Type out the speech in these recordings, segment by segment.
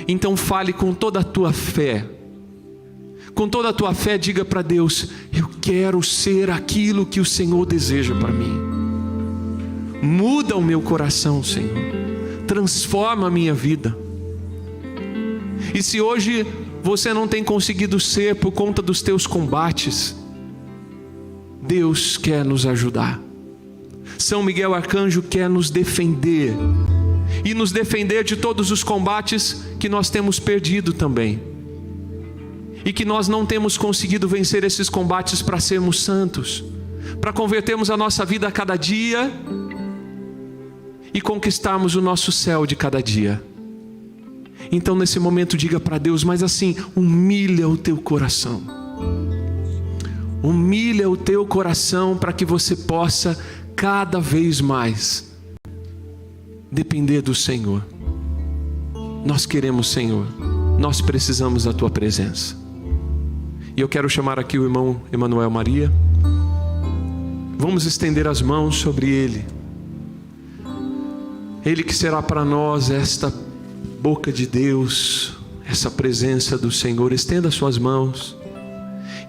então fale com toda a tua fé. Com toda a tua fé, diga para Deus: eu quero ser aquilo que o Senhor deseja para mim. Muda o meu coração, Senhor. Transforma a minha vida. E se hoje você não tem conseguido ser por conta dos teus combates, Deus quer nos ajudar. São Miguel Arcanjo quer nos defender. E nos defender de todos os combates que nós temos perdido também. E que nós não temos conseguido vencer esses combates para sermos santos, para convertermos a nossa vida a cada dia e conquistarmos o nosso céu de cada dia. Então nesse momento diga para Deus, mas assim, humilha o teu coração. Humilha o teu coração para que você possa cada vez mais depender do Senhor. Nós queremos, Senhor, nós precisamos da tua presença. E eu quero chamar aqui o irmão Emanuel Maria. Vamos estender as mãos sobre ele. Ele que será para nós esta boca de Deus, essa presença do Senhor. Estenda suas mãos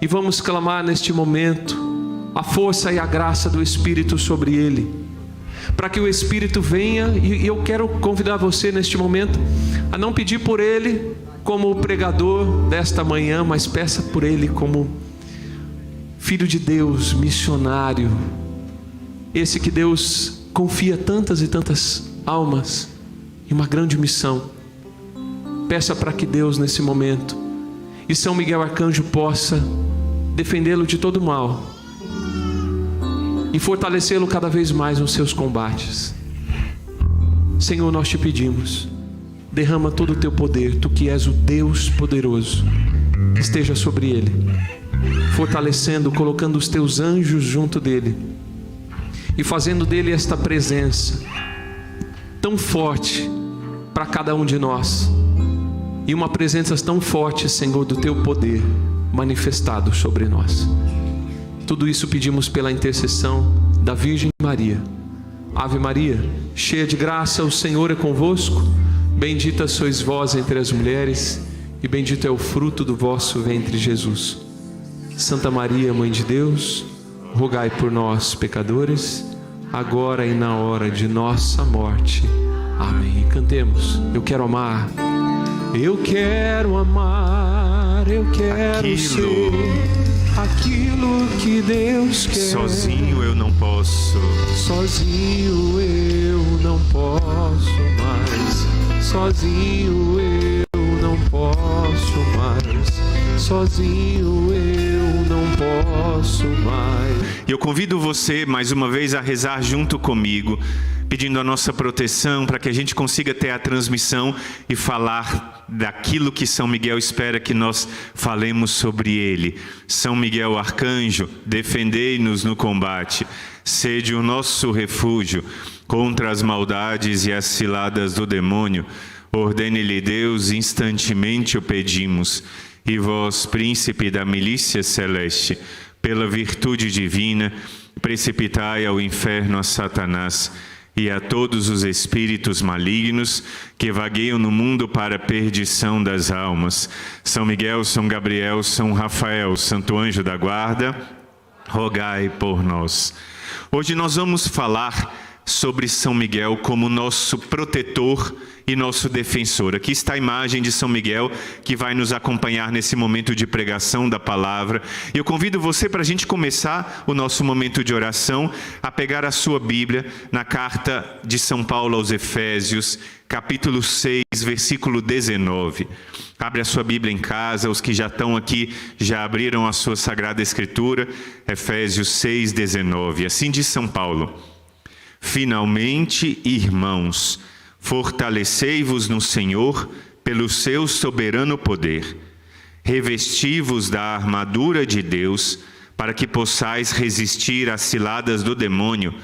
e vamos clamar neste momento a força e a graça do Espírito sobre ele, para que o Espírito venha. E eu quero convidar você neste momento a não pedir por ele como o pregador desta manhã, mas peça por ele como filho de Deus, missionário, esse que Deus confia tantas e tantas almas em uma grande missão. Peça para que Deus nesse momento e São Miguel Arcanjo possa defendê-lo de todo mal e fortalecê-lo cada vez mais nos seus combates. Senhor, nós te pedimos, derrama todo o teu poder, tu que és o Deus poderoso, que esteja sobre ele, fortalecendo, colocando os teus anjos junto dele e fazendo dele esta presença tão forte para cada um de nós, e uma presença tão forte, Senhor, do teu poder manifestado sobre nós. Tudo isso pedimos pela intercessão da Virgem Maria. Ave Maria, cheia de graça, o Senhor é convosco. Bendita sois vós entre as mulheres, e bendito é o fruto do vosso ventre, Jesus. Santa Maria, Mãe de Deus, rogai por nós, pecadores, agora e na hora de nossa morte. Amém. E cantemos: eu quero amar, eu quero amar, eu quero ser aquilo que Deus quer. Sozinho eu não posso, sozinho eu não posso mais, sozinho eu não posso mais, sozinho eu não posso mais. E eu convido você mais uma vez a rezar junto comigo, pedindo a nossa proteção para que a gente consiga ter a transmissão e falar daquilo que São Miguel espera que nós falemos sobre ele. São Miguel Arcanjo, defendei-nos no combate, sede o nosso refúgio contra as maldades e as ciladas do demônio. Ordene-lhe Deus, instantemente o pedimos. E vós, príncipe da milícia celeste, pela virtude divina, precipitai ao inferno a Satanás e a todos os espíritos malignos que vagueiam no mundo para a perdição das almas. São Miguel, São Gabriel, São Rafael, Santo Anjo da Guarda, rogai por nós. Hoje nós vamos falar sobre São Miguel como nosso protetor e nosso defensor. Aqui está a imagem de São Miguel que vai nos acompanhar nesse momento de pregação da palavra. E eu convido você para a gente começar o nosso momento de oração a pegar a sua Bíblia na carta de São Paulo aos Efésios, capítulo 6, versículo 19. Abre a sua Bíblia em casa, os que já estão aqui já abriram a sua Sagrada Escritura, Efésios 6, 19. Assim diz São Paulo: finalmente, irmãos, fortalecei-vos no Senhor pelo seu soberano poder. Revesti-vos da armadura de Deus, para que possais resistir às ciladas do demônio,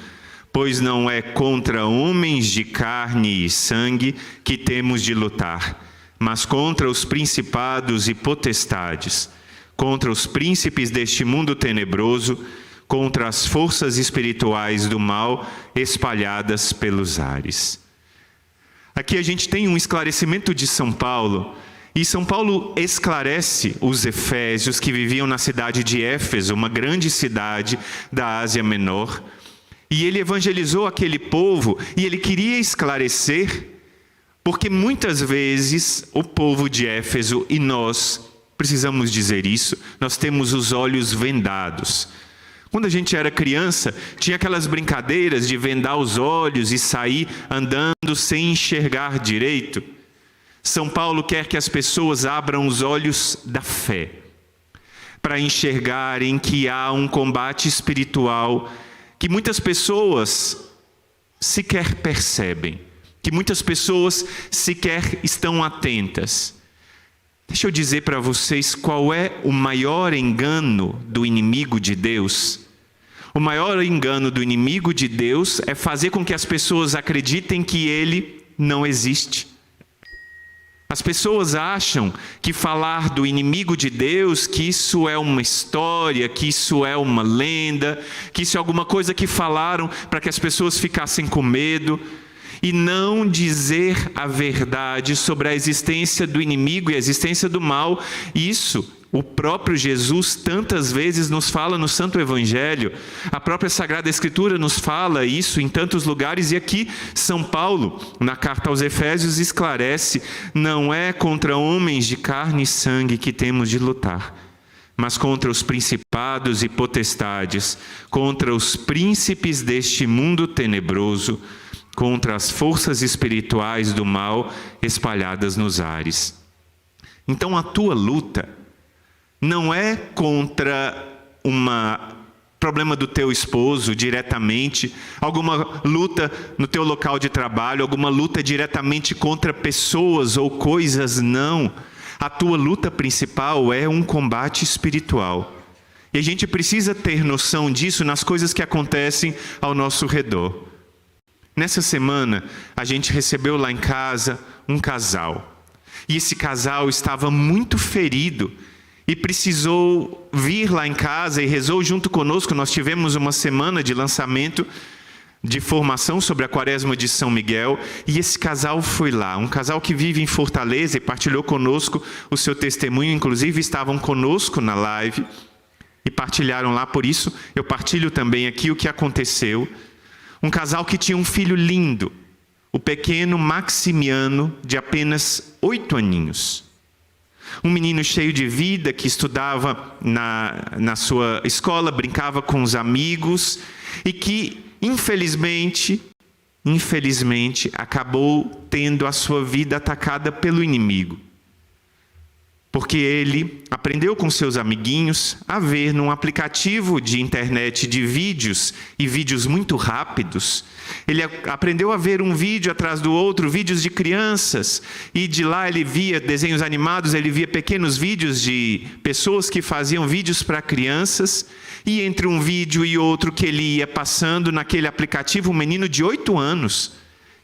pois não é contra homens de carne e sangue que temos de lutar, mas contra os principados e potestades, contra os príncipes deste mundo tenebroso, contra as forças espirituais do mal espalhadas pelos ares. Aqui a gente tem um esclarecimento de São Paulo. E São Paulo esclarece os efésios que viviam na cidade de Éfeso, uma grande cidade da Ásia Menor. E ele evangelizou aquele povo e ele queria esclarecer, porque muitas vezes o povo de Éfeso e nós precisamos dizer isso, nós temos os olhos vendados. Quando a gente era criança, tinha aquelas brincadeiras de vendar os olhos e sair andando sem enxergar direito. São Paulo quer que as pessoas abram os olhos da fé, para enxergarem que há um combate espiritual que muitas pessoas sequer percebem, que muitas pessoas sequer estão atentas. Deixa eu dizer para vocês qual é o maior engano do inimigo de Deus. O maior engano do inimigo de Deus é fazer com que as pessoas acreditem que ele não existe. As pessoas acham que falar do inimigo de Deus, que isso é uma história, que isso é uma lenda, que isso é alguma coisa que falaram para que as pessoas ficassem com medo, e não dizer a verdade sobre a existência do inimigo e a existência do mal. Isso o próprio Jesus tantas vezes nos fala no Santo Evangelho. A própria Sagrada Escritura nos fala isso em tantos lugares. E aqui São Paulo, na carta aos Efésios, esclarece: não é contra homens de carne e sangue que temos de lutar, mas contra os principados e potestades, contra os príncipes deste mundo tenebroso, contra as forças espirituais do mal espalhadas nos ares. Então a tua luta não é contra um problema do teu esposo diretamente, alguma luta no teu local de trabalho, alguma luta diretamente contra pessoas ou coisas, não. A tua luta principal é um combate espiritual. E a gente precisa ter noção disso nas coisas que acontecem ao nosso redor. Nessa semana, a gente recebeu lá em casa um casal. E esse casal estava muito ferido e precisou vir lá em casa e rezou junto conosco. Nós tivemos uma semana de lançamento de formação sobre a Quaresma de São Miguel, e esse casal foi lá, um casal que vive em Fortaleza, e partilhou conosco o seu testemunho. Inclusive estavam conosco na live e partilharam lá. Por isso eu partilho também aqui o que aconteceu. Um casal que tinha um filho lindo, o pequeno Maximiano, de apenas 8 aninhos. Um menino cheio de vida, que estudava na sua escola, brincava com os amigos, e que, infelizmente, acabou tendo a sua vida atacada pelo inimigo. Porque ele aprendeu com seus amiguinhos a ver num aplicativo de internet de vídeos, e vídeos muito rápidos. Ele aprendeu a ver um vídeo atrás do outro, vídeos de crianças, e de lá ele via desenhos animados, ele via pequenos vídeos de pessoas que faziam vídeos para crianças, e entre um vídeo e outro que ele ia passando naquele aplicativo, um menino de 8 anos,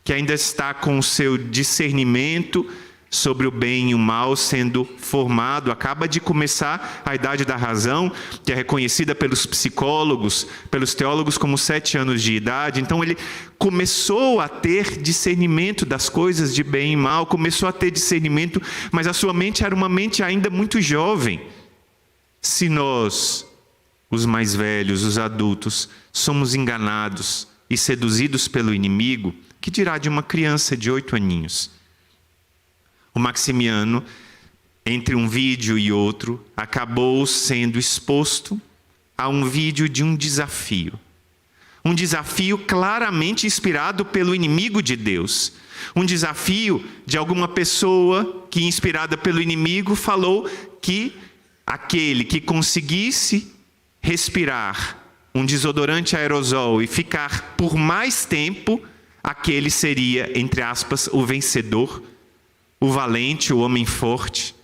que ainda está com o seu discernimento sobre o bem e o mal sendo formado, acaba de começar a idade da razão, que é reconhecida pelos psicólogos, pelos teólogos como 7 anos de idade. Então ele começou a ter discernimento das coisas de bem e mal, começou a ter discernimento, mas a sua mente era uma mente ainda muito jovem. Se nós, os mais velhos, os adultos, somos enganados e seduzidos pelo inimigo, que dirá de uma criança de 8 aninhos? O Maximiano, entre um vídeo e outro, acabou sendo exposto a um vídeo de um desafio. Um desafio claramente inspirado pelo inimigo de Deus. Um desafio de alguma pessoa que, inspirada pelo inimigo, falou que aquele que conseguisse respirar um desodorante aerosol e ficar por mais tempo, aquele seria, entre aspas, o vencedor, o valente, o homem forte.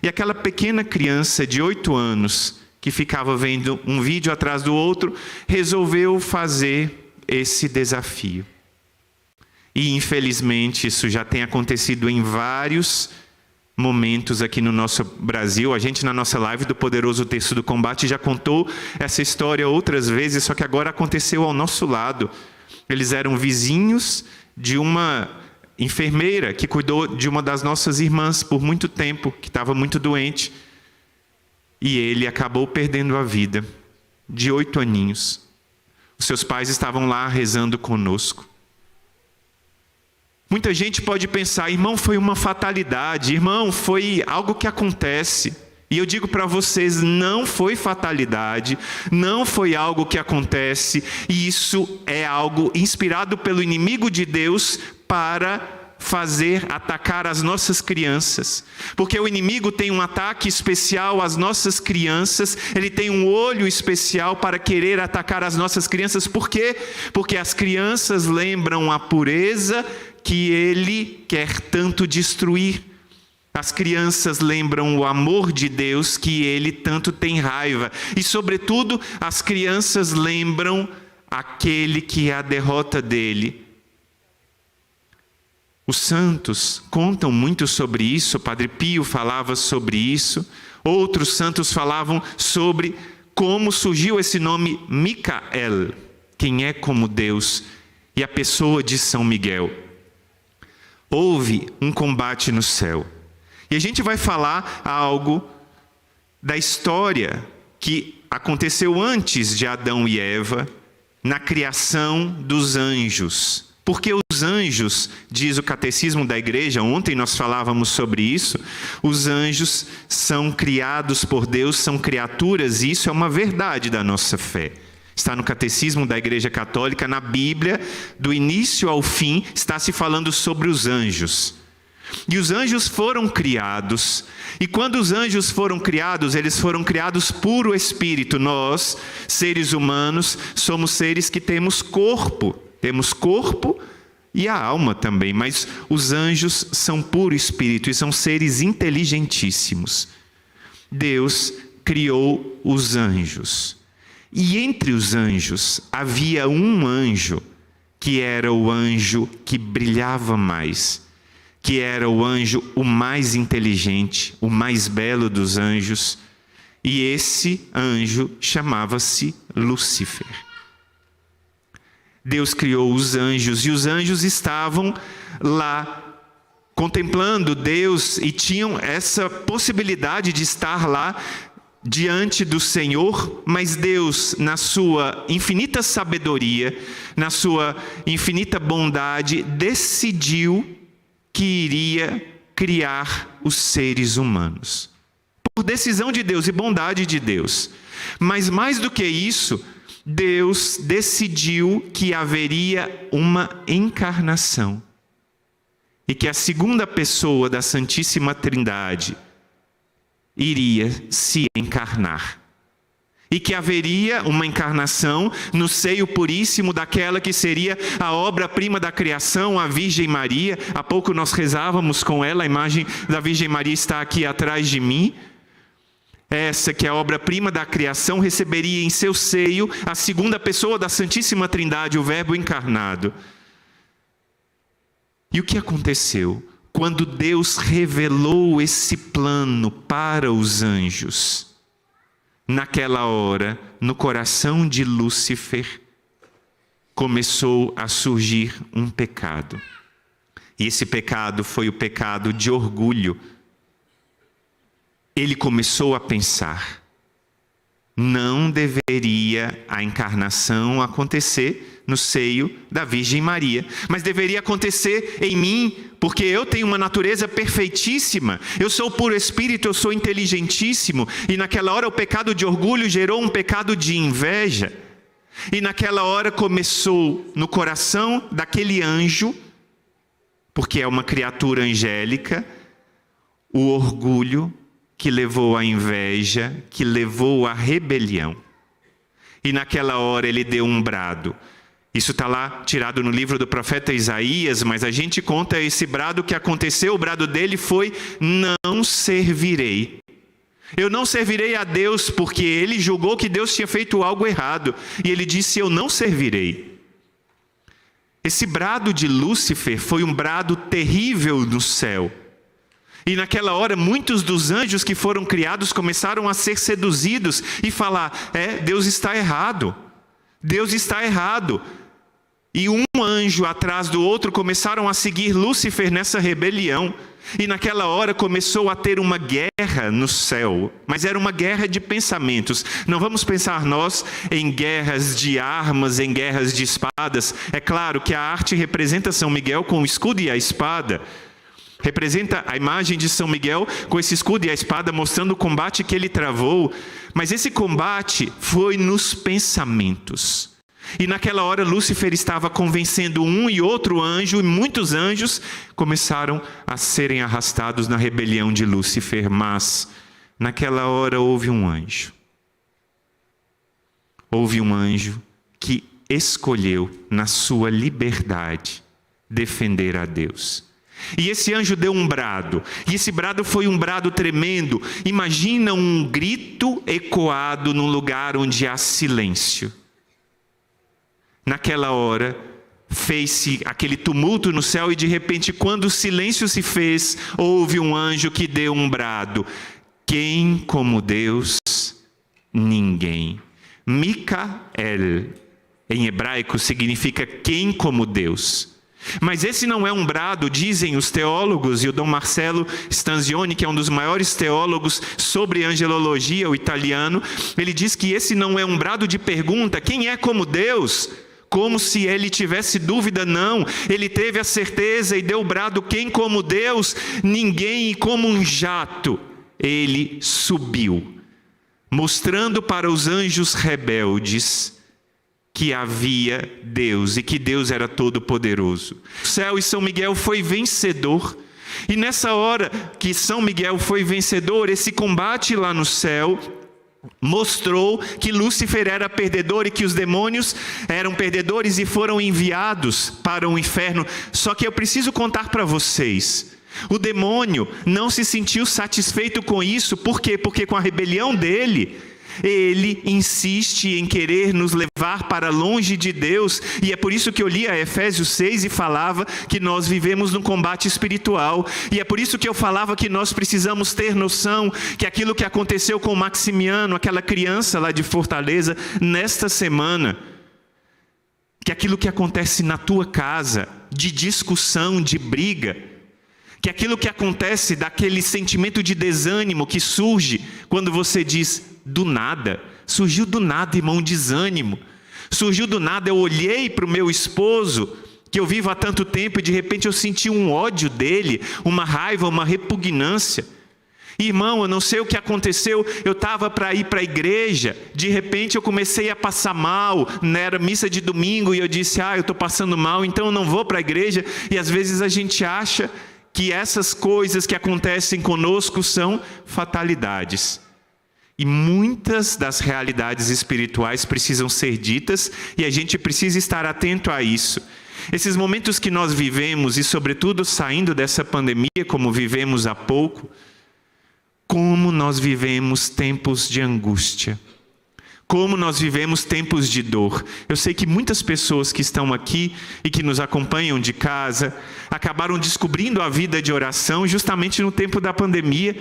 E aquela pequena criança de 8 anos, que ficava vendo um vídeo atrás do outro, resolveu fazer esse desafio. E infelizmente isso já tem acontecido em vários momentos aqui no nosso Brasil. A gente, na nossa live do Poderoso Terço do Combate, já contou essa história outras vezes, só que agora aconteceu ao nosso lado. Eles eram vizinhos de uma enfermeira que cuidou de uma das nossas irmãs por muito tempo, que estava muito doente. E ele acabou perdendo a vida, de 8 aninhos. Os seus pais estavam lá rezando conosco. Muita gente pode pensar, irmão, foi uma fatalidade, irmão, foi algo que acontece. E eu digo para vocês, não foi fatalidade, não foi algo que acontece, e isso é algo inspirado pelo inimigo de Deus para atacar as nossas crianças. Porque o inimigo tem um ataque especial às nossas crianças, ele tem um olho especial para querer atacar as nossas crianças. Por quê? Porque as crianças lembram a pureza que ele quer tanto destruir. As crianças lembram o amor de Deus que ele tanto tem raiva. E, sobretudo, as crianças lembram aquele que é a derrota dele. Os santos contam muito sobre isso, o Padre Pio falava sobre isso. Outros santos falavam sobre como surgiu esse nome Micael, quem é como Deus, e a pessoa de São Miguel. Houve um combate no céu. E a gente vai falar algo da história que aconteceu antes de Adão e Eva, na criação dos anjos. Porque os anjos, diz o Catecismo da Igreja, ontem nós falávamos sobre isso, os anjos são criados por Deus, são criaturas, e isso é uma verdade da nossa fé. Está no Catecismo da Igreja Católica, na Bíblia, do início ao fim, está se falando sobre os anjos. E os anjos foram criados, e quando os anjos foram criados, eles foram criados por o Espírito. Nós, seres humanos, somos seres que temos corpo e a alma também, mas os anjos são puro Espírito e são seres inteligentíssimos. Deus criou os anjos, e entre os anjos havia um anjo que era o anjo que brilhava mais, que era o anjo o mais inteligente, o mais belo dos anjos, e esse anjo chamava-se Lúcifer. Deus criou os anjos, e os anjos estavam lá contemplando Deus e tinham essa possibilidade de estar lá diante do Senhor, mas Deus, na sua infinita sabedoria, na sua infinita bondade, decidiu que iria criar os seres humanos. Por decisão de Deus e bondade de Deus. Mas mais do que isso, Deus decidiu que haveria uma encarnação. E que a segunda pessoa da Santíssima Trindade iria se encarnar. E que haveria uma encarnação no seio puríssimo daquela que seria a obra-prima da criação, a Virgem Maria. Há pouco nós rezávamos com ela, a imagem da Virgem Maria está aqui atrás de mim. Essa que é a obra-prima da criação receberia em seu seio a segunda pessoa da Santíssima Trindade, o Verbo encarnado. E o que aconteceu? Quando Deus revelou esse plano para os anjos, naquela hora, no coração de Lúcifer, começou a surgir um pecado. E esse pecado foi o pecado de orgulho. Ele começou a pensar, não deveria a encarnação acontecer no seio da Virgem Maria, mas deveria acontecer em mim, porque eu tenho uma natureza perfeitíssima, eu sou puro espírito, eu sou inteligentíssimo, e naquela hora o pecado de orgulho gerou um pecado de inveja, e naquela hora começou no coração daquele anjo, porque é uma criatura angélica, o orgulho, que levou à inveja, que levou à rebelião. E naquela hora ele deu um brado. Isso está lá tirado no livro do profeta Isaías, mas a gente conta esse brado que aconteceu. O brado dele foi: não servirei. Eu não servirei a Deus, porque ele julgou que Deus tinha feito algo errado. E ele disse: eu não servirei. Esse brado de Lúcifer foi um brado terrível no céu. E naquela hora, muitos dos anjos que foram criados começaram a ser seduzidos e falar: Deus está errado. Deus está errado. e um anjo atrás do outro começaram a seguir Lúcifer nessa rebelião. E naquela hora começou a ter uma guerra no céu, mas era uma guerra de pensamentos. Não vamos pensar nós em guerras de armas, em guerras de espadas. É claro que a arte representa São Miguel com o escudo e a espada. Representa a imagem de São Miguel com esse escudo e a espada, mostrando o combate que ele travou. Mas esse combate foi nos pensamentos. E naquela hora Lúcifer estava convencendo um e outro anjo, e muitos anjos começaram a serem arrastados na rebelião de Lúcifer. Mas naquela hora houve um anjo. Houve um anjo que escolheu, na sua liberdade, defender a Deus. E esse anjo deu um brado, e esse brado foi um brado tremendo. Imagina um grito ecoado num lugar onde há silêncio. Naquela hora, fez-se aquele tumulto no céu, e de repente, quando o silêncio se fez, houve um anjo que deu um brado. Quem como Deus? Ninguém. Micael, em hebraico, significa quem como Deus. Mas esse não é um brado, dizem os teólogos, e o Dom Marcello Stanzioni, que é um dos maiores teólogos sobre angelologia, o italiano, ele diz que esse não é um brado de pergunta, quem é como Deus? Como se ele tivesse dúvida, não. Ele teve a certeza e deu o brado, quem como Deus? Ninguém, e como um jato, ele subiu, mostrando para os anjos rebeldes que havia Deus e que Deus era todo-poderoso. O céu, e São Miguel foi vencedor. E nessa hora que São Miguel foi vencedor, esse combate lá no céu mostrou que Lúcifer era perdedor e que os demônios eram perdedores e foram enviados para o inferno. Só que eu preciso contar para vocês, o demônio não se sentiu satisfeito com isso. Por quê? Porque com a rebelião dele, ele insiste em querer nos levar para longe de Deus. E é por isso que eu li a Efésios 6 e falava que nós vivemos num combate espiritual. E é por isso que eu falava que nós precisamos ter noção que aquilo que aconteceu com Maximiano, aquela criança lá de Fortaleza, nesta semana, que aquilo que acontece na tua casa, de discussão, de briga, que aquilo que acontece daquele sentimento de desânimo que surge quando você diz, do nada, surgiu do nada, irmão, desânimo. Surgiu do nada, eu olhei para o meu esposo, que eu vivo há tanto tempo, e de repente eu senti um ódio dele, uma raiva, uma repugnância. Irmão, eu não sei o que aconteceu, eu estava para ir para a igreja, de repente eu comecei a passar mal, era missa de domingo, e eu disse, eu estou passando mal, então eu não vou para a igreja. E às vezes a gente acha que essas coisas que acontecem conosco são fatalidades. E muitas das realidades espirituais precisam ser ditas, e a gente precisa estar atento a isso. Esses momentos que nós vivemos, e sobretudo saindo dessa pandemia, como vivemos há pouco, como nós vivemos tempos de angústia, como nós vivemos tempos de dor. Eu sei que muitas pessoas que estão aqui e que nos acompanham de casa, acabaram descobrindo a vida de oração justamente no tempo da pandemia.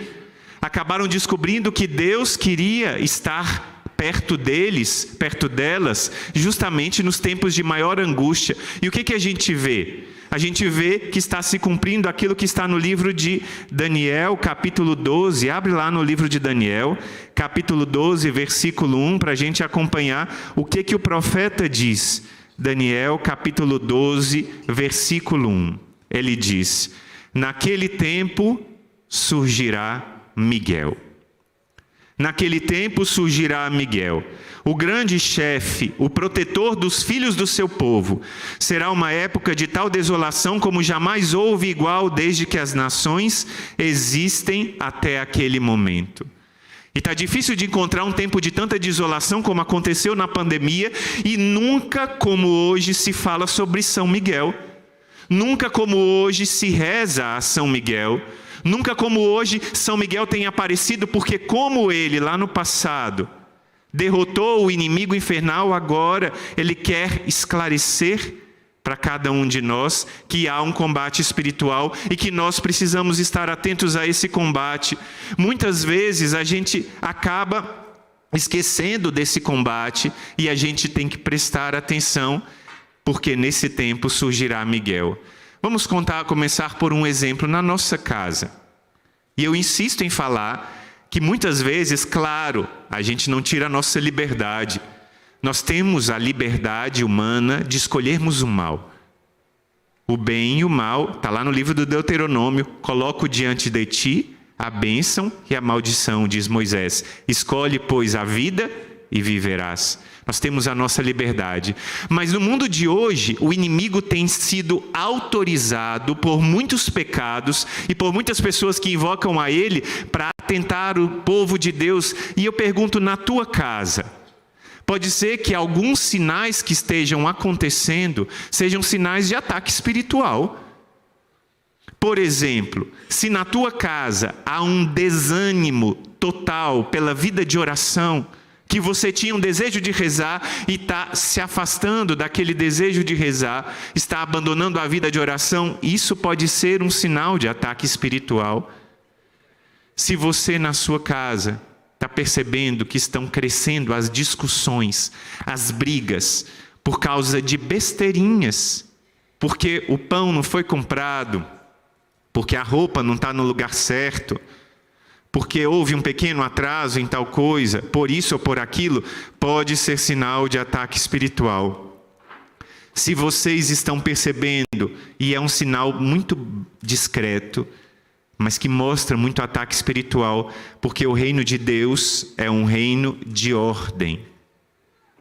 Acabaram descobrindo que Deus queria estar perto deles, perto delas, justamente nos tempos de maior angústia. E o que a gente vê? A gente vê que está se cumprindo aquilo que está no livro de Daniel, capítulo 12. Abre lá no livro de Daniel, capítulo 12, versículo 1, para a gente acompanhar o que o profeta diz. Daniel, capítulo 12, versículo 1. Ele diz, naquele tempo surgirá Miguel. Naquele tempo surgirá Miguel, o grande chefe, o protetor dos filhos do seu povo. Será uma época de tal desolação como jamais houve igual desde que as nações existem até aquele momento. E está difícil de encontrar um tempo de tanta desolação como aconteceu na pandemia, e nunca como hoje se fala sobre São Miguel. Nunca como hoje se reza a São Miguel. Nunca como hoje São Miguel tem aparecido, porque como ele lá no passado derrotou o inimigo infernal, agora ele quer esclarecer para cada um de nós que há um combate espiritual e que nós precisamos estar atentos a esse combate. Muitas vezes a gente acaba esquecendo desse combate, e a gente tem que prestar atenção porque nesse tempo surgirá Miguel. Vamos começar por um exemplo na nossa casa. E eu insisto em falar que muitas vezes, claro, a gente não tira a nossa liberdade. Nós temos a liberdade humana de escolhermos o mal. O bem e o mal, está lá no livro do Deuteronômio, coloco diante de ti a bênção e a maldição, diz Moisés. Escolhe, pois, a vida e viverás. Nós temos a nossa liberdade. Mas no mundo de hoje, o inimigo tem sido autorizado por muitos pecados e por muitas pessoas que invocam a ele para atentar o povo de Deus. E eu pergunto, na tua casa, pode ser que alguns sinais que estejam acontecendo sejam sinais de ataque espiritual. Por exemplo, se na tua casa há um desânimo total pela vida de oração, que você tinha um desejo de rezar e está se afastando daquele desejo de rezar, está abandonando a vida de oração, isso pode ser um sinal de ataque espiritual. Se você na sua casa está percebendo que estão crescendo as discussões, as brigas, por causa de besteirinhas, porque o pão não foi comprado, porque a roupa não está no lugar certo, porque houve um pequeno atraso em tal coisa, por isso ou por aquilo, pode ser sinal de ataque espiritual. Se vocês estão percebendo, e é um sinal muito discreto, mas que mostra muito ataque espiritual, porque o reino de Deus é um reino de ordem.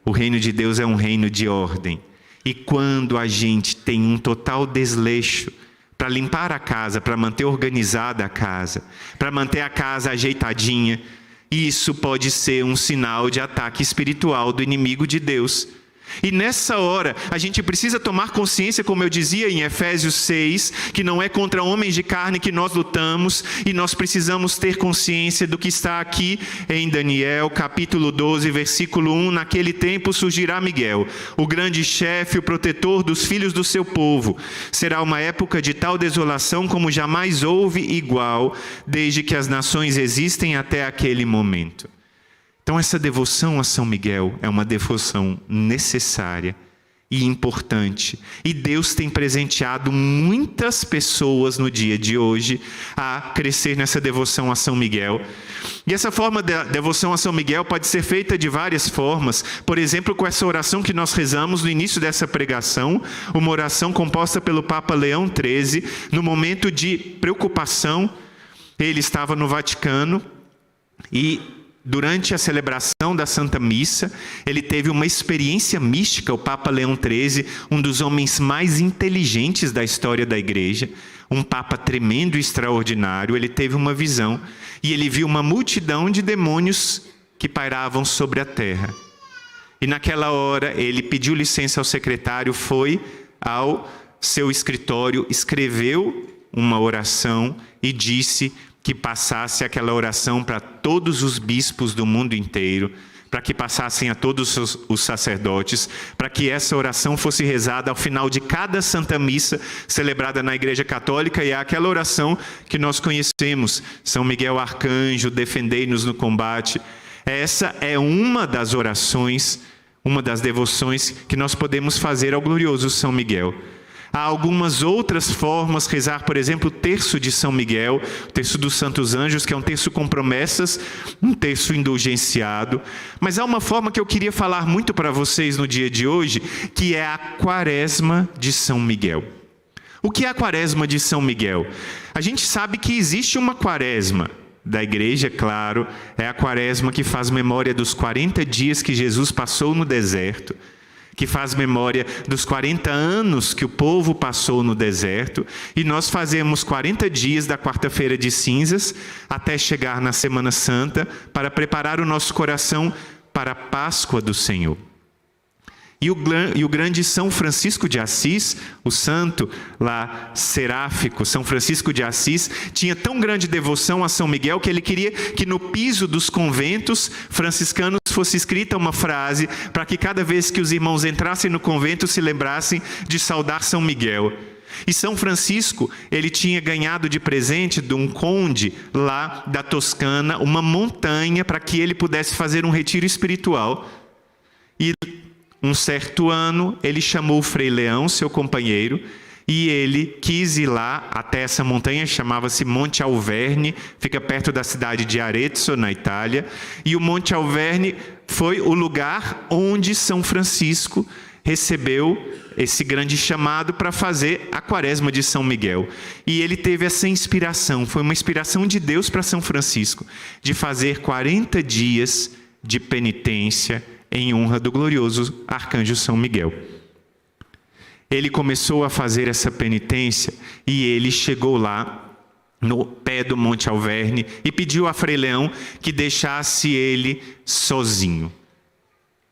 O reino de Deus é um reino de ordem. E quando a gente tem um total desleixo para limpar a casa, para manter organizada a casa, para manter a casa ajeitadinha, isso pode ser um sinal de ataque espiritual do inimigo de Deus. E nessa hora, a gente precisa tomar consciência, como eu dizia em Efésios 6, que não é contra homens de carne que nós lutamos, e nós precisamos ter consciência do que está aqui em Daniel, capítulo 12, versículo 1. Naquele tempo surgirá Miguel, o grande chefe, o protetor dos filhos do seu povo. Será uma época de tal desolação como jamais houve igual, desde que as nações existem até aquele momento. Então essa devoção a São Miguel é uma devoção necessária e importante. E Deus tem presenteado muitas pessoas no dia de hoje a crescer nessa devoção a São Miguel. E essa forma de devoção a São Miguel pode ser feita de várias formas. Por exemplo, com essa oração que nós rezamos no início dessa pregação, uma oração composta pelo Papa Leão XIII, no momento de preocupação. Ele estava no Vaticano e durante a celebração da Santa Missa, ele teve uma experiência mística, o Papa Leão XIII, um dos homens mais inteligentes da história da Igreja, um Papa tremendo e extraordinário. Ele teve uma visão e ele viu uma multidão de demônios que pairavam sobre a terra. E naquela hora ele pediu licença ao secretário, foi ao seu escritório, escreveu uma oração e disse que passasse aquela oração para todos os bispos do mundo inteiro, para que passassem a todos os sacerdotes, para que essa oração fosse rezada ao final de cada Santa Missa celebrada na Igreja Católica, e é aquela oração que nós conhecemos: São Miguel Arcanjo, defendei-nos no combate. Essa é uma das orações, uma das devoções que nós podemos fazer ao glorioso São Miguel. Há algumas outras formas, rezar, por exemplo, o terço de São Miguel, o terço dos Santos Anjos, que é um terço com promessas, um terço indulgenciado. Mas há uma forma que eu queria falar muito para vocês no dia de hoje, que é a Quaresma de São Miguel. O que é a Quaresma de São Miguel? A gente sabe que existe uma Quaresma da Igreja, claro, é a Quaresma que faz memória dos 40 dias que Jesus passou no deserto, que faz memória dos 40 anos que o povo passou no deserto, e nós fazemos 40 dias da quarta-feira de cinzas até chegar na Semana Santa para preparar o nosso coração para a Páscoa do Senhor. E o grande São Francisco de Assis, o santo lá seráfico, São Francisco de Assis, tinha tão grande devoção a São Miguel que ele queria que no piso dos conventos franciscanos fosse escrita uma frase para que cada vez que os irmãos entrassem no convento se lembrassem de saudar São Miguel. E São Francisco, ele tinha ganhado de presente de um conde lá da Toscana uma montanha para que ele pudesse fazer um retiro espiritual. E Um certo ano, ele chamou o Frei Leão, seu companheiro, e ele quis ir lá até essa montanha, chamava-se Monte Alverne, fica perto da cidade de Arezzo, na Itália. E o Monte Alverne foi o lugar onde São Francisco recebeu esse grande chamado para fazer a Quaresma de São Miguel. E ele teve essa inspiração, foi uma inspiração de Deus para São Francisco, de fazer 40 dias de penitência em honra do glorioso arcanjo São Miguel. Ele começou a fazer essa penitência e ele chegou lá no pé do Monte Alverne e pediu a Frei Leão que deixasse ele sozinho.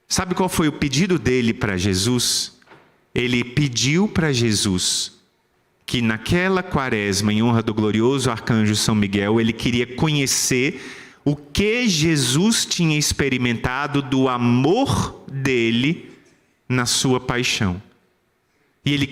Sabe qual foi o pedido dele para Jesus? Ele pediu para Jesus que naquela quaresma, em honra do glorioso arcanjo São Miguel, ele queria conhecer o que Jesus tinha experimentado do amor dele na sua paixão. E ele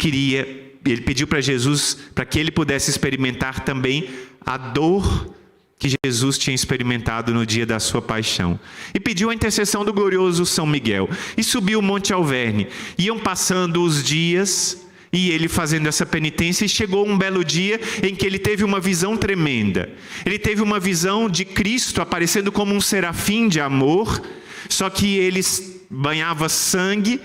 pediu para Jesus para que ele pudesse experimentar também a dor que Jesus tinha experimentado no dia da sua paixão. E pediu a intercessão do glorioso São Miguel. E subiu o Monte Alverne. Iam passando os dias e ele fazendo essa penitência, e chegou um belo dia em que ele teve uma visão tremenda. Ele teve uma visão de Cristo aparecendo como um serafim de amor, só que ele banhava sangue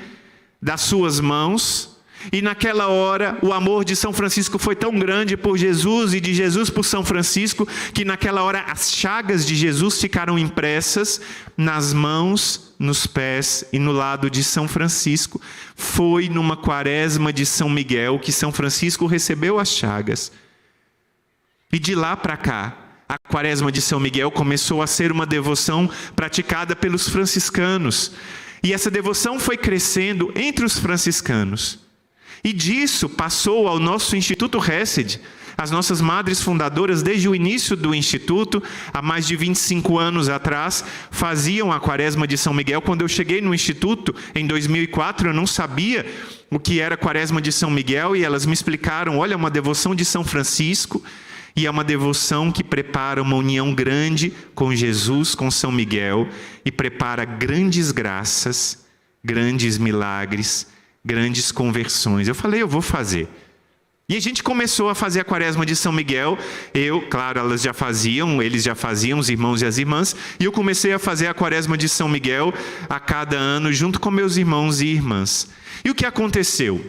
das suas mãos. E naquela hora, o amor de São Francisco foi tão grande por Jesus e de Jesus por São Francisco, que naquela hora as chagas de Jesus ficaram impressas nas mãos, nos pés e no lado de São Francisco. Foi numa quaresma de São Miguel que São Francisco recebeu as chagas. E de lá para cá, a quaresma de São Miguel começou a ser uma devoção praticada pelos franciscanos. E essa devoção foi crescendo entre os franciscanos. E disso passou ao nosso Instituto Hesed. As nossas madres fundadoras, desde o início do Instituto, há mais de 25 anos atrás, faziam a Quaresma de São Miguel. Quando eu cheguei no Instituto, em 2004, eu não sabia o que era a Quaresma de São Miguel, e elas me explicaram, olha, é uma devoção de São Francisco, e é uma devoção que prepara uma união grande com Jesus, com São Miguel, e prepara grandes graças, grandes milagres, grandes conversões. Eu falei, eu vou fazer. E a gente começou a fazer a Quaresma de São Miguel. Claro, eles já faziam, os irmãos e as irmãs. E eu comecei a fazer a Quaresma de São Miguel a cada ano, junto com meus irmãos e irmãs. E o que aconteceu?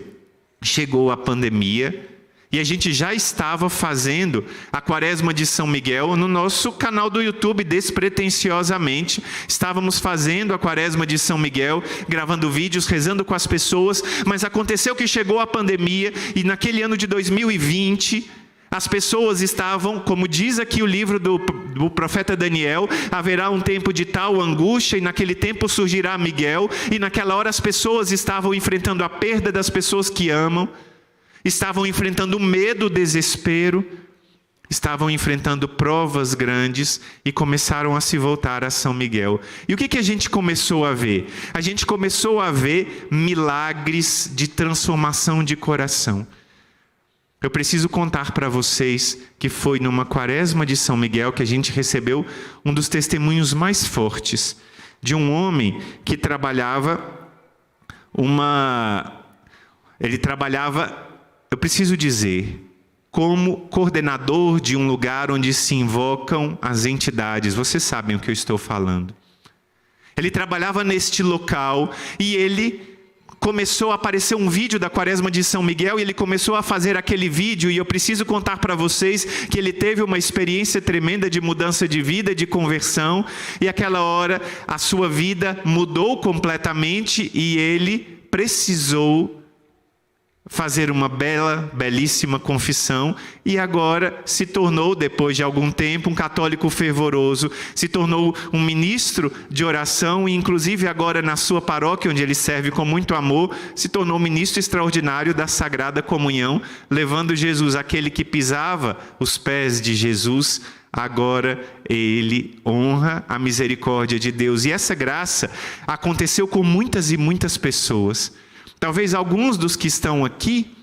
Chegou a pandemia, e a gente já estava fazendo a Quaresma de São Miguel no nosso canal do YouTube, despretensiosamente. Estávamos fazendo a Quaresma de São Miguel, gravando vídeos, rezando com as pessoas, mas aconteceu que chegou a pandemia, e naquele ano de 2020, as pessoas estavam, como diz aqui o livro do profeta Daniel, haverá um tempo de tal angústia, e naquele tempo surgirá Miguel, e naquela hora as pessoas estavam enfrentando a perda das pessoas que amam, estavam enfrentando o medo, o desespero, estavam enfrentando provas grandes e começaram a se voltar a São Miguel. E o que a gente começou a ver? A gente começou a ver milagres de transformação de coração. Eu preciso contar para vocês que foi numa Quaresma de São Miguel que a gente recebeu um dos testemunhos mais fortes de um homem que eu preciso dizer, como coordenador de um lugar onde se invocam as entidades. Vocês sabem o que eu estou falando. Ele trabalhava neste local e ele começou a aparecer um vídeo da Quaresma de São Miguel, e ele começou a fazer aquele vídeo, e eu preciso contar para vocês que ele teve uma experiência tremenda de mudança de vida, de conversão, e aquela hora a sua vida mudou completamente e ele precisou fazer uma belíssima confissão, e agora se tornou, depois de algum tempo, um católico fervoroso, se tornou um ministro de oração, e inclusive agora na sua paróquia, onde ele serve com muito amor, se tornou ministro extraordinário da Sagrada Comunhão, levando Jesus, aquele que pisava os pés de Jesus. Agora ele honra a misericórdia de Deus, e essa graça aconteceu com muitas e muitas pessoas. Talvez alguns dos que estão aqui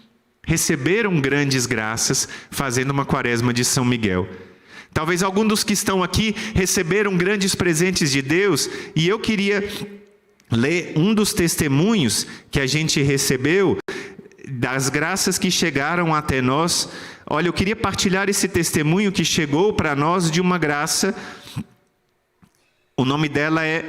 receberam grandes graças fazendo uma Quaresma de São Miguel. Talvez alguns dos que estão aqui receberam grandes presentes de Deus, e eu queria ler um dos testemunhos que a gente recebeu, das graças que chegaram até nós. Olha, eu queria partilhar esse testemunho que chegou para nós de uma graça. O nome dela é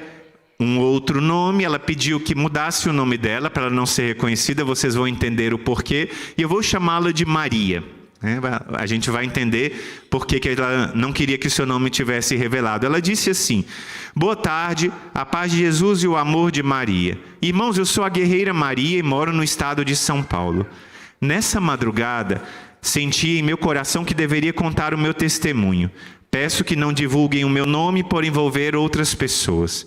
um outro nome, ela pediu que mudasse o nome dela para ela não ser reconhecida, vocês vão entender o porquê, e eu vou chamá-la de Maria. A gente vai entender por que ela não queria que o seu nome tivesse revelado. Ela disse assim: boa tarde, a paz de Jesus e o amor de Maria. Irmãos, eu sou a guerreira Maria e moro no estado de São Paulo. Nessa madrugada, senti em meu coração que deveria contar o meu testemunho. Peço que não divulguem o meu nome por envolver outras pessoas.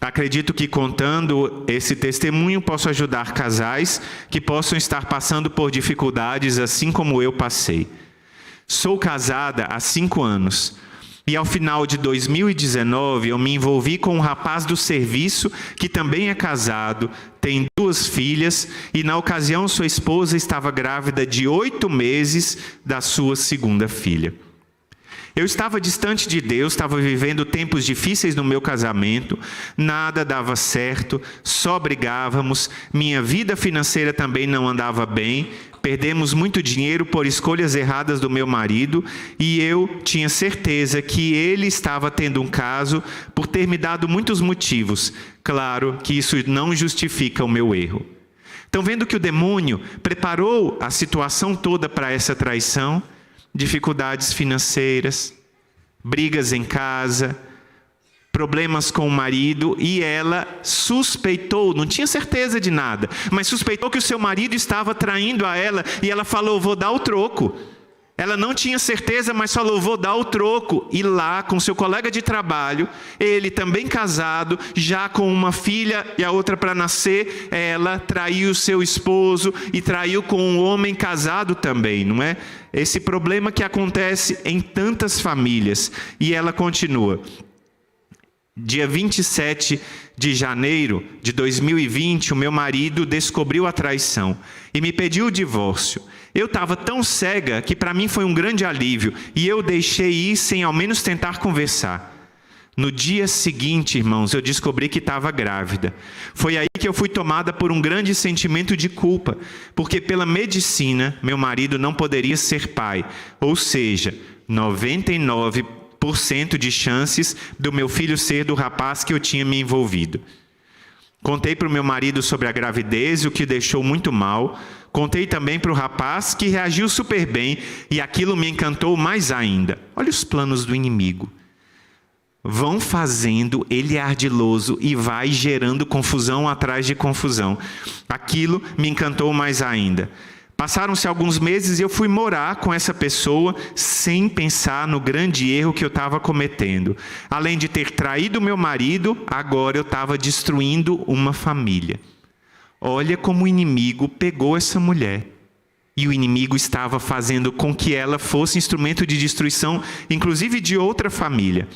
Acredito que contando esse testemunho posso ajudar casais que possam estar passando por dificuldades assim como eu passei. Sou casada há 5 anos e ao final de 2019 eu me envolvi com um rapaz do serviço que também é casado, tem 2 filhas e na ocasião sua esposa estava grávida de 8 meses da sua 2ª filha. Eu estava distante de Deus, estava vivendo tempos difíceis no meu casamento, nada dava certo, só brigávamos, minha vida financeira também não andava bem, perdemos muito dinheiro por escolhas erradas do meu marido e eu tinha certeza que ele estava tendo um caso por ter me dado muitos motivos. Claro que isso não justifica o meu erro. Então, vendo que o demônio preparou a situação toda para essa traição, dificuldades financeiras, brigas em casa, problemas com o marido, e ela suspeitou, não tinha certeza de nada, mas suspeitou que o seu marido estava traindo a ela, e ela falou: vou dar o troco. Ela não tinha certeza, mas falou: vou dar o troco. E lá, com seu colega de trabalho, ele também casado, já com uma filha e a outra para nascer, ela traiu seu esposo e traiu com um homem casado também, não é? Esse problema que acontece em tantas famílias. E ela continua. Dia 27 de janeiro de 2020, o meu marido descobriu a traição e me pediu o divórcio. Eu estava tão cega que para mim foi um grande alívio e eu deixei ir sem ao menos tentar conversar. No dia seguinte, irmãos, eu descobri que estava grávida. Foi aí que eu fui tomada por um grande sentimento de culpa, porque pela medicina, meu marido não poderia ser pai, ou seja, 99% de chances do meu filho ser do rapaz que eu tinha me envolvido. Contei para o meu marido sobre a gravidez, o que deixou muito mal. Contei também para o rapaz, que reagiu super bem, e aquilo me encantou mais ainda. Olha os planos do inimigo. Vão fazendo, ele é ardiloso e vai gerando confusão atrás de confusão. Aquilo me encantou mais ainda. Passaram-se alguns meses e eu fui morar com essa pessoa sem pensar no grande erro que eu estava cometendo. Além de ter traído meu marido, agora eu estava destruindo uma família. Olha como o inimigo pegou essa mulher. E o inimigo estava fazendo com que ela fosse instrumento de destruição, inclusive de outra família.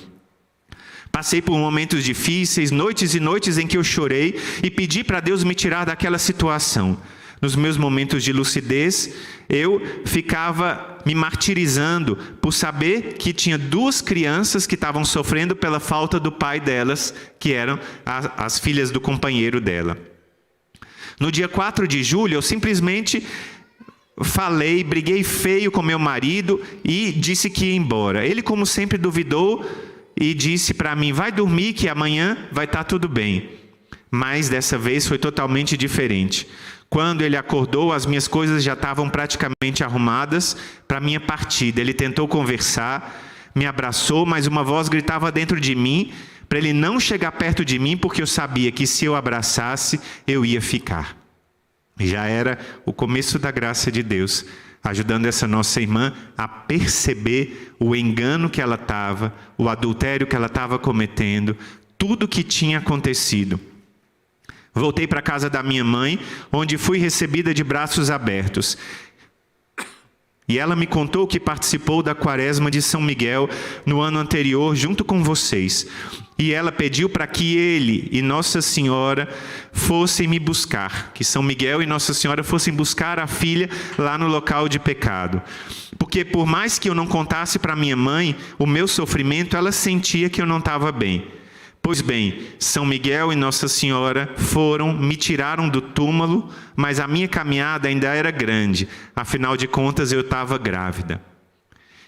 Passei por momentos difíceis, noites e noites em que eu chorei e pedi para Deus me tirar daquela situação. Nos meus momentos de lucidez, eu ficava me martirizando por saber que tinha 2 crianças que estavam sofrendo pela falta do pai delas, que eram as filhas do companheiro dela. No dia 4 de julho, eu simplesmente briguei feio com meu marido e disse que ia embora. Ele, como sempre, duvidou e disse para mim: vai dormir que amanhã vai estar tudo bem. Mas dessa vez foi totalmente diferente. Quando ele acordou, as minhas coisas já estavam praticamente arrumadas para a minha partida. Ele tentou conversar, me abraçou, mas uma voz gritava dentro de mim para ele não chegar perto de mim, porque eu sabia que se eu abraçasse, eu ia ficar. Já era o começo da graça de Deus, ajudando essa nossa irmã a perceber o engano que ela estava, o adultério que ela estava cometendo, tudo que tinha acontecido. Voltei para a casa da minha mãe, onde fui recebida de braços abertos. E ela me contou que participou da quaresma de São Miguel no ano anterior, junto com vocês. E ela pediu para que ele e Nossa Senhora fossem me buscar, que São Miguel e Nossa Senhora fossem buscar a filha lá no local de pecado. Porque por mais que eu não contasse para minha mãe o meu sofrimento, ela sentia que eu não estava bem. Pois bem, São Miguel e Nossa Senhora me tiraram do túmulo, mas a minha caminhada ainda era grande, afinal de contas eu estava grávida.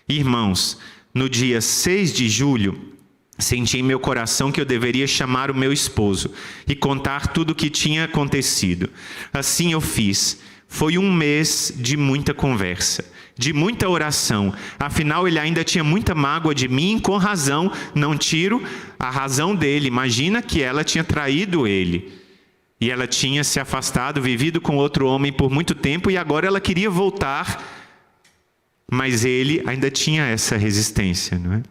Irmãos, no dia 6 de julho, senti em meu coração que eu deveria chamar o meu esposo e contar tudo o que tinha acontecido. Assim eu fiz. Foi um mês de muita conversa, de muita oração. Afinal, ele ainda tinha muita mágoa de mim, com razão. Não tiro a razão dele. Imagina que ela tinha traído ele. E ela tinha se afastado, vivido com outro homem por muito tempo, e agora ela queria voltar. Mas ele ainda tinha essa resistência, não é?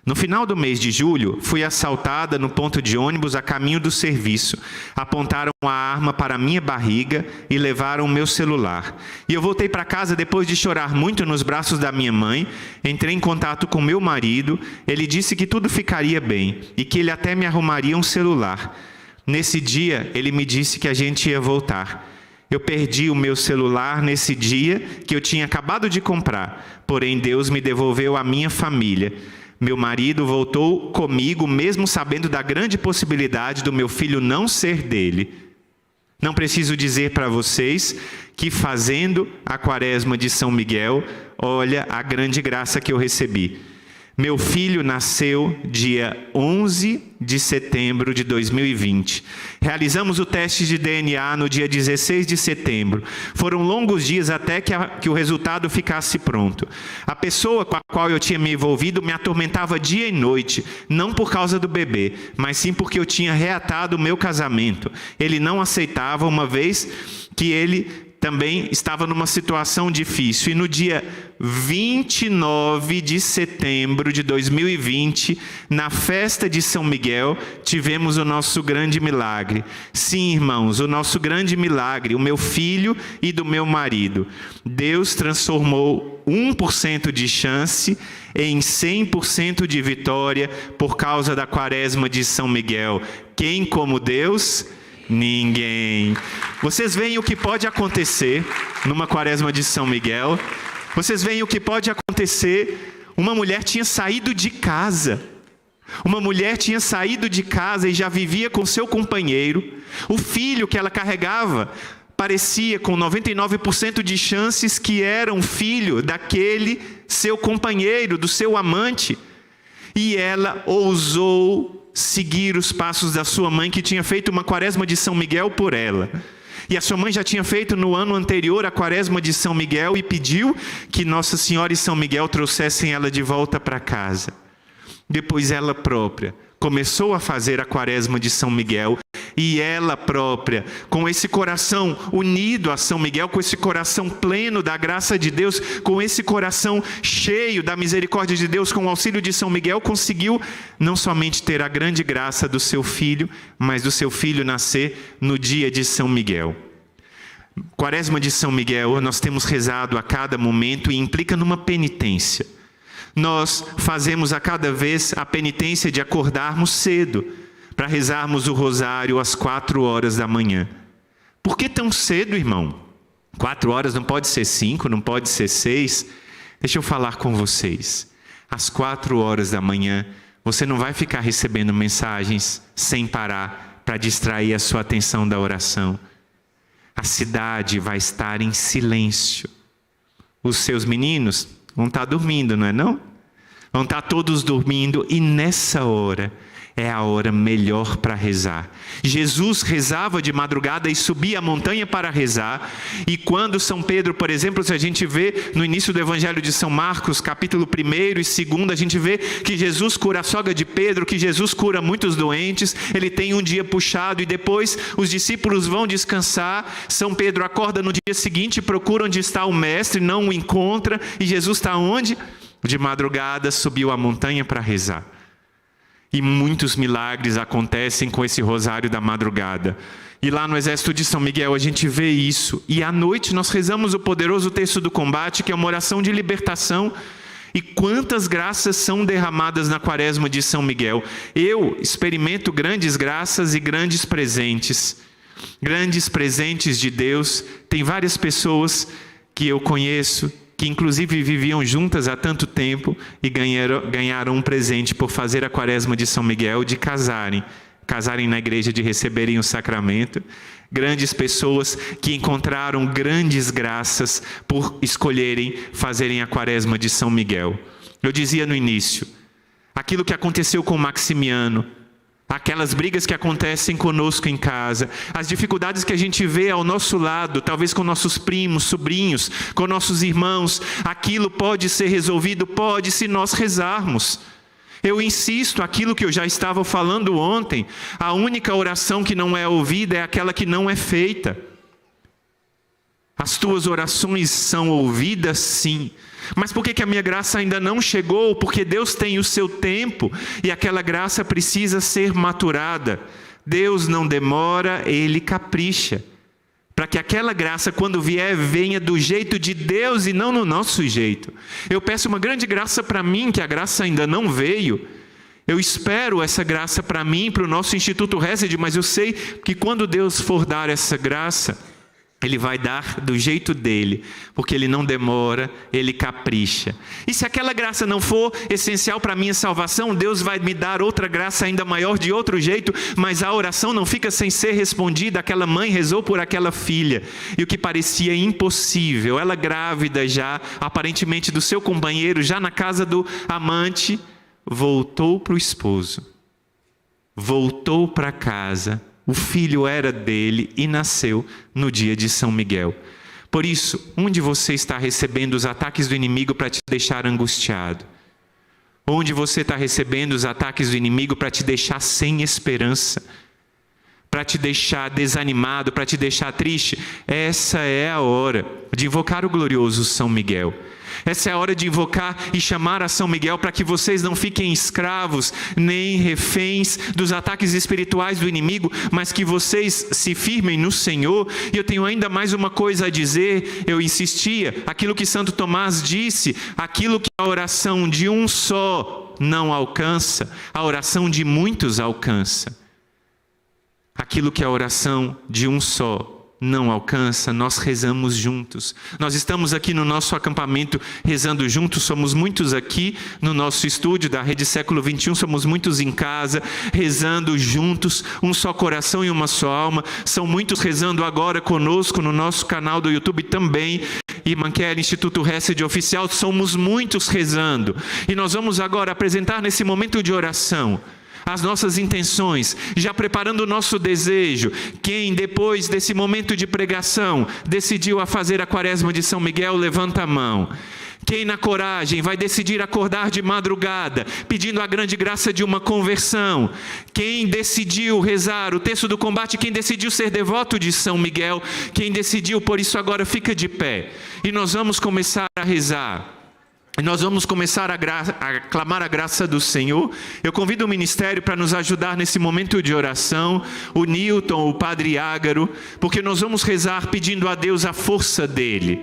No final do mês de julho, fui assaltada no ponto de ônibus a caminho do serviço. Apontaram a arma para a minha barriga e levaram o meu celular. E eu voltei para casa depois de chorar muito nos braços da minha mãe. Entrei em contato com meu marido. Ele disse que tudo ficaria bem e que ele até me arrumaria um celular. Nesse dia, ele me disse que a gente ia voltar. Eu perdi o meu celular nesse dia que eu tinha acabado de comprar. Porém, Deus me devolveu a minha família. Meu marido voltou comigo, mesmo sabendo da grande possibilidade do meu filho não ser dele. Não preciso dizer para vocês que fazendo a quaresma de São Miguel, olha a grande graça que eu recebi. Meu filho nasceu dia 11 de setembro de 2020. Realizamos o teste de DNA no dia 16 de setembro. Foram longos dias até que o resultado ficasse pronto. A pessoa com a qual eu tinha me envolvido me atormentava dia e noite, não por causa do bebê, mas sim porque eu tinha reatado o meu casamento. Ele não aceitava, uma vez que ele também estava numa situação difícil. E no dia 29 de setembro de 2020, na festa de São Miguel, tivemos o nosso grande milagre. Sim, irmãos, o nosso grande milagre, o meu filho e do meu marido. Deus transformou 1% de chance em 100% de vitória por causa da quaresma de São Miguel. Quem como Deus? Ninguém. Vocês veem o que pode acontecer numa quaresma de São Miguel? Vocês veem o que pode acontecer? Uma mulher tinha saído de casa. Uma mulher tinha saído de casa e já vivia com seu companheiro. O filho que ela carregava parecia com 99% de chances que era um filho daquele seu companheiro, do seu amante. E ela ousou seguir os passos da sua mãe, que tinha feito uma quaresma de São Miguel por ela. E a sua mãe já tinha feito no ano anterior a quaresma de São Miguel e pediu que Nossa Senhora e São Miguel trouxessem ela de volta para casa. Depois ela própria começou a fazer a quaresma de São Miguel, e ela própria, com esse coração unido a São Miguel, com esse coração pleno da graça de Deus, com esse coração cheio da misericórdia de Deus, com o auxílio de São Miguel, conseguiu não somente ter a grande graça do seu filho, mas do seu filho nascer no dia de São Miguel. Quaresma de São Miguel, nós temos rezado a cada momento e implica numa penitência. Nós fazemos a cada vez a penitência de acordarmos cedo, para rezarmos o rosário às 4 horas da manhã. Por que tão cedo, irmão? 4 horas, não pode ser 5, não pode ser 6. Deixa eu falar com vocês. Às 4 horas da manhã, você não vai ficar recebendo mensagens sem parar para distrair a sua atenção da oração. A cidade vai estar em silêncio. Os seus meninos vão estar dormindo, não é não? Vão estar todos dormindo, e nessa hora é a hora melhor para rezar. Jesus rezava de madrugada e subia a montanha para rezar. E quando São Pedro, por exemplo, se a gente vê no início do Evangelho de São Marcos, capítulo 1 e 2, a gente vê que Jesus cura a sogra de Pedro, que Jesus cura muitos doentes. Ele tem um dia puxado e depois os discípulos vão descansar. São Pedro acorda no dia seguinte, procura onde está o mestre, não o encontra. E Jesus está onde? De madrugada subiu a montanha para rezar. E muitos milagres acontecem com esse rosário da madrugada. E lá no exército de São Miguel a gente vê isso. E à noite nós rezamos o poderoso texto do combate, que é uma oração de libertação. E quantas graças são derramadas na quaresma de São Miguel. Eu experimento grandes graças e grandes presentes. Grandes presentes de Deus. Tem várias pessoas que eu conheço que inclusive viviam juntas há tanto tempo e ganharam um presente por fazer a quaresma de São Miguel, de casarem na igreja, de receberem o sacramento. Grandes pessoas que encontraram grandes graças por escolherem fazerem a quaresma de São Miguel. Eu dizia no início, aquilo que aconteceu com Maximiano, aquelas brigas que acontecem conosco em casa, as dificuldades que a gente vê ao nosso lado, talvez com nossos primos, sobrinhos, com nossos irmãos, aquilo pode ser resolvido, pode, se nós rezarmos. Eu insisto, aquilo que eu já estava falando ontem, a única oração que não é ouvida é aquela que não é feita. As tuas orações são ouvidas, sim. Mas por que a minha graça ainda não chegou? Porque Deus tem o seu tempo e aquela graça precisa ser maturada. Deus não demora, Ele capricha. Para que aquela graça, quando vier, venha do jeito de Deus e não no nosso jeito. Eu peço uma grande graça para mim, que a graça ainda não veio. Eu espero essa graça para mim, para o nosso Instituto Hesed, mas eu sei que quando Deus for dar essa graça, Ele vai dar do jeito dele, porque Ele não demora, Ele capricha. E se aquela graça não for essencial para a minha salvação, Deus vai me dar outra graça ainda maior de outro jeito, mas a oração não fica sem ser respondida. Aquela mãe rezou por aquela filha, e o que parecia impossível, ela grávida já, aparentemente do seu companheiro, já na casa do amante, voltou para o esposo, voltou para casa. O filho era dele e nasceu no dia de São Miguel. Por isso, onde você está recebendo os ataques do inimigo para te deixar angustiado? Onde você está recebendo os ataques do inimigo para te deixar sem esperança? Para te deixar desanimado, para te deixar triste? Essa é a hora de invocar o glorioso São Miguel. Essa é a hora de invocar e chamar a São Miguel para que vocês não fiquem escravos, nem reféns dos ataques espirituais do inimigo, mas que vocês se firmem no Senhor. E eu tenho ainda mais uma coisa a dizer, eu insistia, aquilo que Santo Tomás disse, aquilo que a oração de um só não alcança, a oração de muitos alcança. Aquilo que a oração de um só não alcança, nós rezamos juntos. Nós estamos aqui no nosso acampamento rezando juntos, somos muitos aqui no nosso estúdio da Rede Século XXI, somos muitos em casa, rezando juntos, um só coração e uma só alma. São muitos rezando agora conosco no nosso canal do YouTube também, Irmã Kelly, Instituto Hesed Oficial, somos muitos rezando. E nós vamos agora apresentar nesse momento de oração as nossas intenções, já preparando o nosso desejo. Quem depois desse momento de pregação decidiu a fazer a quaresma de São Miguel, levanta a mão. Quem na coragem vai decidir acordar de madrugada, pedindo a grande graça de uma conversão. Quem decidiu rezar o terço do combate, quem decidiu ser devoto de São Miguel, quem decidiu, por isso agora fica de pé. E nós vamos começar a rezar. Nós vamos começar a clamar a graça do Senhor. Eu convido o ministério para nos ajudar nesse momento de oração, o Newton, o Padre Ágaro, porque nós vamos rezar pedindo a Deus a força dEle.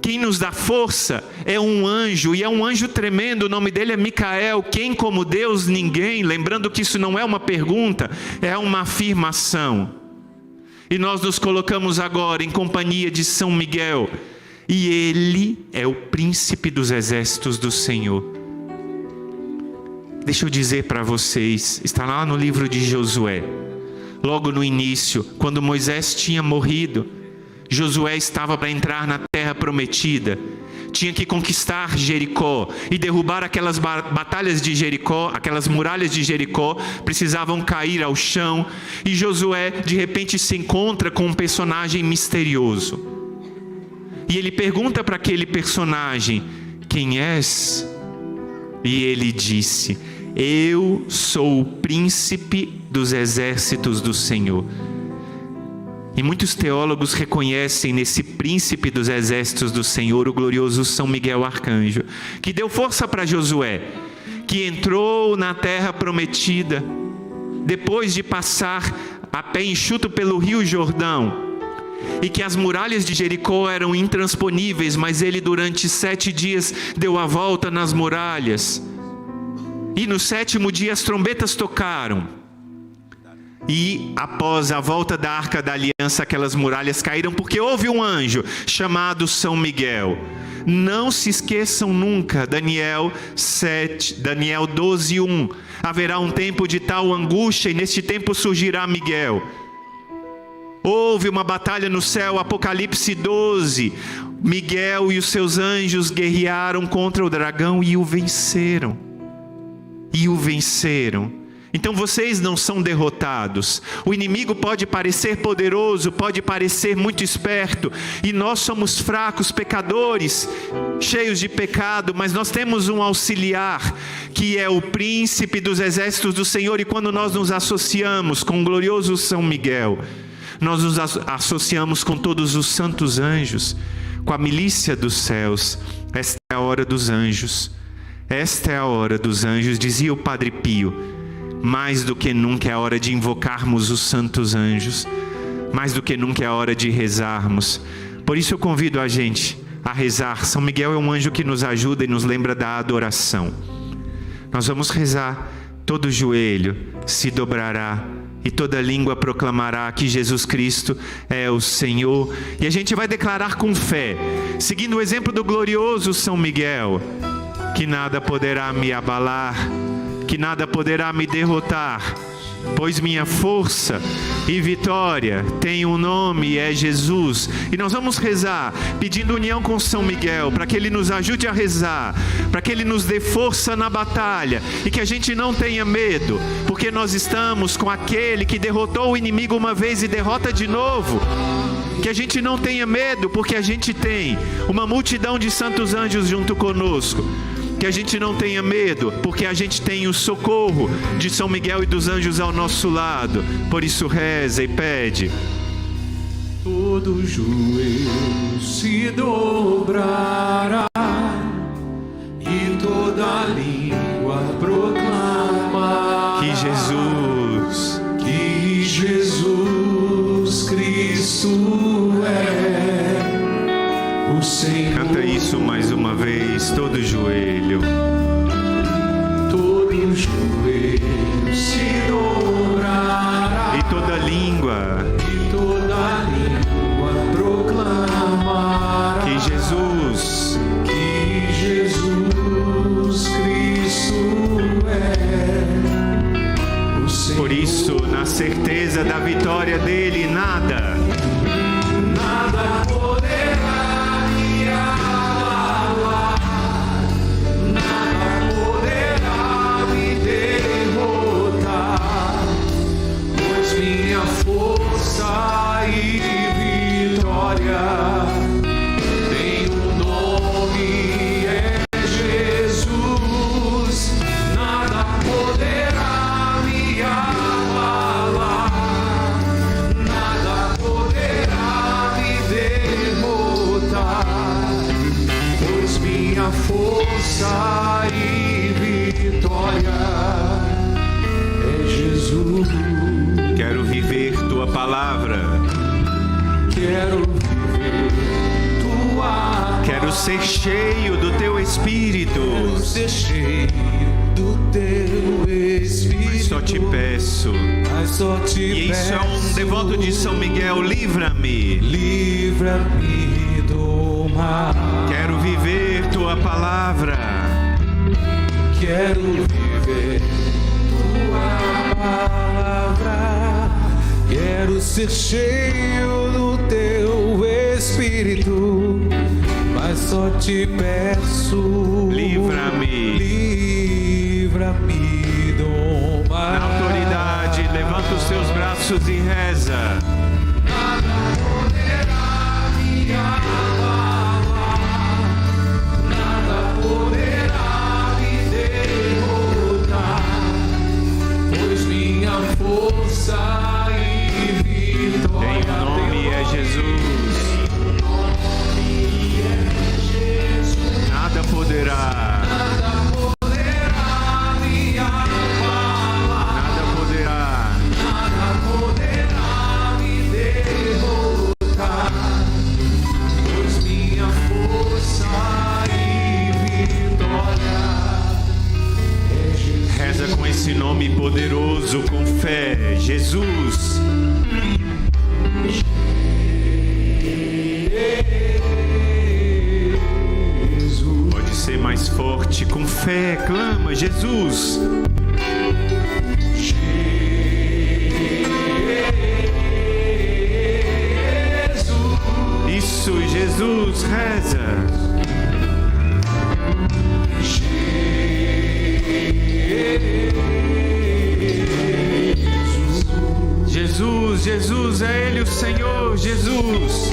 Quem nos dá força é um anjo, e é um anjo tremendo, o nome dele é Micael. Quem como Deus? Ninguém. Lembrando que isso não é uma pergunta, é uma afirmação. E nós nos colocamos agora em companhia de São Miguel, e ele é o príncipe dos exércitos do Senhor. Deixa eu dizer para vocês, está lá no livro de Josué, logo no início, quando Moisés tinha morrido, Josué estava para entrar na terra prometida, tinha que conquistar Jericó e derrubar aquelas batalhas de Jericó, aquelas muralhas de Jericó, precisavam cair ao chão, e Josué de repente se encontra com um personagem misterioso. E ele pergunta para aquele personagem: quem és? E ele disse: eu sou o príncipe dos exércitos do Senhor. E muitos teólogos reconhecem nesse príncipe dos exércitos do Senhor o glorioso São Miguel Arcanjo, que deu força para Josué, que entrou na terra prometida, depois de passar a pé enxuto pelo rio Jordão, e que as muralhas de Jericó eram intransponíveis, mas ele durante 7 dias deu a volta nas muralhas. E no 7º dia as trombetas tocaram. E após a volta da Arca da Aliança, aquelas muralhas caíram porque houve um anjo chamado São Miguel. Não se esqueçam nunca, Daniel 12:1. Haverá um tempo de tal angústia e neste tempo surgirá Miguel. Houve uma batalha no céu, Apocalipse 12. Miguel e os seus anjos guerrearam contra o dragão e o venceram. Então vocês não são derrotados. O inimigo pode parecer poderoso, pode parecer muito esperto, e nós somos fracos, pecadores, cheios de pecado, mas nós temos um auxiliar, que é o príncipe dos exércitos do Senhor, e quando nós nos associamos com o glorioso São Miguel, nós nos associamos com todos os santos anjos, com a milícia dos céus. Esta é a hora dos anjos. Esta é a hora dos anjos, dizia o Padre Pio. Mais do que nunca é a hora de invocarmos os santos anjos. Mais do que nunca é a hora de rezarmos. Por isso eu convido a gente a rezar. São Miguel é um anjo que nos ajuda e nos lembra da adoração. Nós vamos rezar. Todo joelho se dobrará e toda língua proclamará que Jesus Cristo é o Senhor. E a gente vai declarar com fé, seguindo o exemplo do glorioso São Miguel, que nada poderá me abalar, que nada poderá me derrotar, pois minha força e vitória tem um nome e é Jesus. E nós vamos rezar pedindo união com São Miguel, para que ele nos ajude a rezar, para que ele nos dê força na batalha e que a gente não tenha medo, porque nós estamos com aquele que derrotou o inimigo uma vez e derrota de novo. Que a gente não tenha medo, porque a gente tem uma multidão de santos anjos junto conosco. Que a gente não tenha medo, porque a gente tem o socorro de São Miguel e dos anjos ao nosso lado. Por isso reza e pede. Todo joelho se dobrará e toda língua proclamará que Jesus Cristo é o Senhor. Canta isso mais uma vez, todo joelho. Todo joelho se dobrará E toda língua proclamará que Jesus Cristo é o Senhor. Por isso, na certeza da vitória dele, nada poderá me abalar, nada poderá me derrotar, pois minha força e vitória tem um nome, é Jesus. Nada poderá me abalar, nada poderá me derrotar, pois minha força e vitória é Jesus. quero viver tua palavra. Quero viver tua Quero ser cheio do teu Espírito. Quero ser cheio do teu Espírito. Só te peço. Mas só te E isso é um devoto de São Miguel. Livra-me. Livra-me do mal. Quero viver tua palavra. Quero viver tua palavra. Quero ser cheio do teu Espírito. Mas só te peço. Livra-me. Livra-me do mal. Na autoridade, levanta os teus braços e reza. Nada poderá me abalar, nada poderá me derrotar, pois minha força e vitória Tem o nome é Jesus. Nada poderá. me abalar, Nada poderá. nada poderá me derrotar, pois minha nesse nome poderoso com fé, Jesus. Pode ser mais forte, com fé, clama, Jesus. Isso, Jesus, reza. Jesus, Jesus, é Ele o Senhor, Jesus.